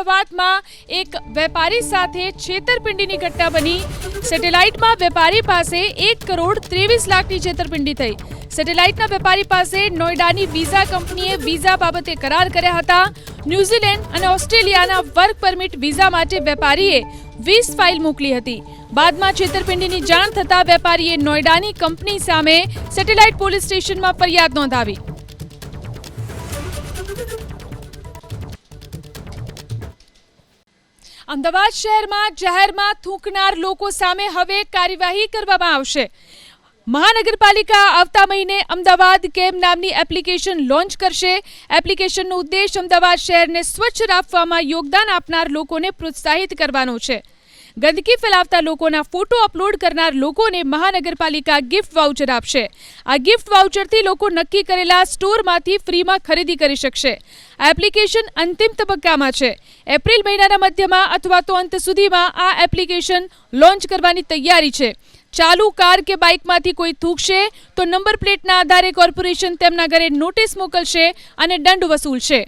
અમદાવાદમાં એક વેપારી સાથે છેતરપિંડીની ઘટના બની। સેટેલાઇટમાં વેપારી પાસે 1 કરોડ 23 લાખની છેતરપિંડી થઈ। સેટેલાઇટના વેપારી પાસે નોઈડાની વિઝા કંપનીએ વિઝા બાબતે કરાર કર્યા હતા। ન્યૂઝીલેન્ડ અને ઓસ્ટ્રેલિયાના વર્ક પરમિટ વિઝા માટે વેપારીએ 20 ફાઇલ મોકલી હતી। બાદમાં છેતરપિંડીની જાણ થતાં વેપારીએ નોઈડાની કંપની સામે સેટેલાઇટ પોલીસ સ્ટેશનમાં ફરિયાદ નોંધાવી। અમદાવાદ શહેરમાં જાહેરમાં થૂંકનાર લોકો સામે હવે કાર્યવાહી કરવામાં આવશે। મહાનગરપાલિકા આવતા મહિને અમદાવાદ કેમ નામની એપ્લિકેશન લોન્ચ કરશે। એપ્લિકેશનનો ઉદ્દેશ અમદાવાદ શહેરને સ્વચ્છ રાખવામાં યોગદાન આપનાર લોકોને પ્રોત્સાહિત કરવાનો છે। ગંદકી ફેલાવતા લોકોના ફોટો અપલોડ કરનાર લોકોને મહાનગરપાલિકા ગિફ્ટ વાઉચર આપશે। આ ગિફ્ટ વાઉચરથી લોકો નક્કી કરેલા સ્ટોરમાંથી ફ્રીમાં ખરીદી કરી શકશે। આ એપ્લિકેશન અંતિમ તબક્કામાં છે। એપ્રિલ મહિનાના મધ્યમાં અથવા તો અંત સુધીમાં આ એપ્લિકેશન લોન્ચ કરવાની તૈયારી છે। ચાલુ કાર કે બાઇકમાંથી કોઈ થૂંકશે તો નંબર પ્લેટના આધારે કોર્પોરેશન તેમના ઘરે નોટિસ મોકલશે અને દંડ વસૂલશે।